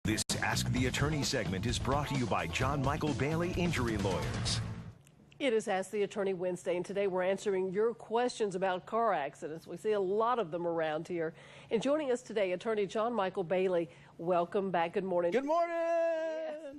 This Ask the Attorney segment is brought to you by John Michael Bailey Injury Lawyers. It is Ask the Attorney Wednesday, and today we're answering your questions about car accidents. We see a lot of them around here. And joining us today, Attorney John Michael Bailey. Welcome back. Good morning. Good morning. Yes.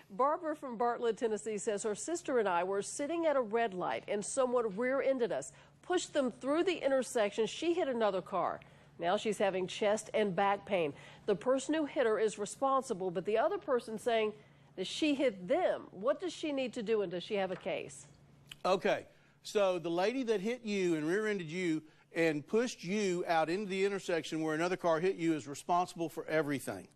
Barbara from Bartlett, Tennessee says her sister and I were sitting at a red light and someone rear-ended us, pushed them through the intersection. She hit another car. Now she's having chest and back pain. The person who hit her is responsible, but the other person saying that she hit them. What does she need to do, and does she have a case? Okay, so the lady that hit you and rear-ended you and pushed you out into the intersection where another car hit you is responsible for everything.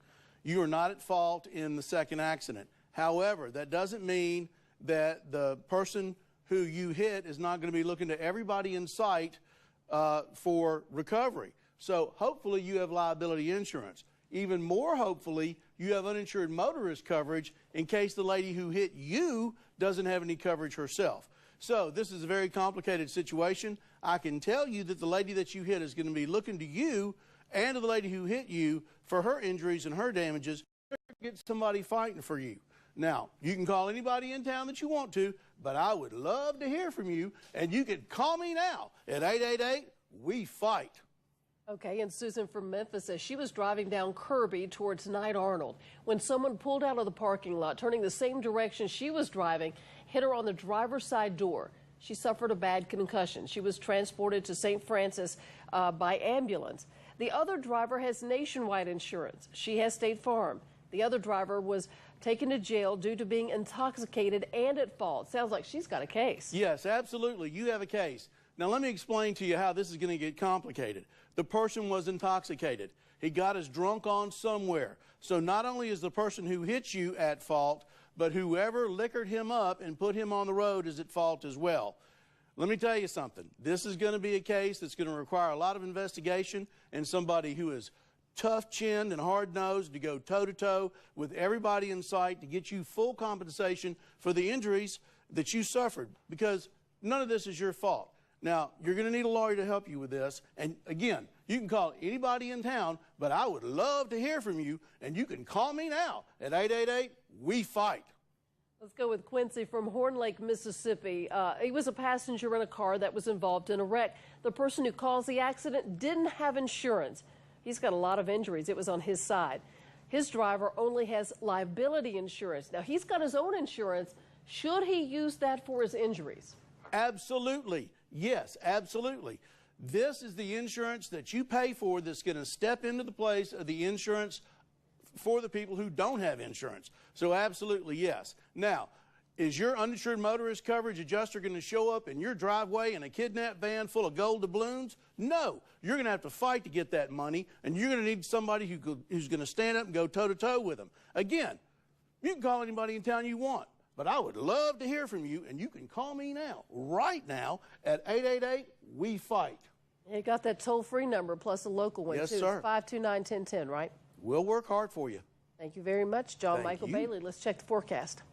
You are not at fault in the second accident. However, that doesn't mean that the person who you hit is not going to be looking to everybody in sight for recovery. So hopefully you have liability insurance. Even more hopefully, you have uninsured motorist coverage in case the lady who hit you doesn't have any coverage herself. So this is a very complicated situation. I can tell you that the lady that you hit is going to be looking to you and to the lady who hit you for her injuries and her damages to get somebody fighting for you. Now, you can call anybody in town that you want to, but I would love to hear from you, and you can call me now at 888-WE-FIGHT. Okay, and Susan from Memphis says she was driving down Kirby towards Knight Arnold when someone pulled out of the parking lot, turning the same direction she was driving, hit her on the driver's side door. She suffered a bad concussion. She was transported to St. Francis by ambulance. The other driver has nationwide insurance. She has State Farm. The other driver was taken to jail due to being intoxicated and at fault. Sounds like she's got a case. Yes, absolutely. You have a case. Now, let me explain to you how this is going to get complicated. The person was intoxicated. He got us drunk on somewhere. So not only is the person who hit you at fault, but whoever liquored him up and put him on the road is at fault as well. Let me tell you something. This is going to be a case that's going to require a lot of investigation and somebody who is tough-chinned and hard-nosed to go toe-to-toe with everybody in sight to get you full compensation for the injuries that you suffered, because none of this is your fault. Now, you're going to need a lawyer to help you with this. And again, you can call anybody in town, but I would love to hear from you, and you can call me now at 888-WE-FIGHT. Let's go with Quincy from Horn Lake, Mississippi. He was a passenger in a car that was involved in a wreck. The person who caused the accident didn't have insurance. He's got a lot of injuries. It was on his side. His driver only has liability insurance. Now, he's got his own insurance. Should he use that for his injuries? Absolutely. Yes, absolutely. This is the insurance that you pay for that's going to step into the place of the insurance for the people who don't have insurance. So absolutely, yes. Now, is your uninsured motorist coverage adjuster going to show up in your driveway in a kidnap van full of gold doubloons? No. You're going to have to fight to get that money, and you're going to need somebody who's going to stand up and go toe-to-toe with them. Again, you can call anybody in town you want. But I would love to hear from you, and you can call me now, right now, at 888-WE-FIGHT. You got that toll-free number plus a local one, yes, too. Sir. It's 529-1010, right? We'll work hard for you. Thank you very much, John Thank Michael you. Bailey. Let's check the forecast.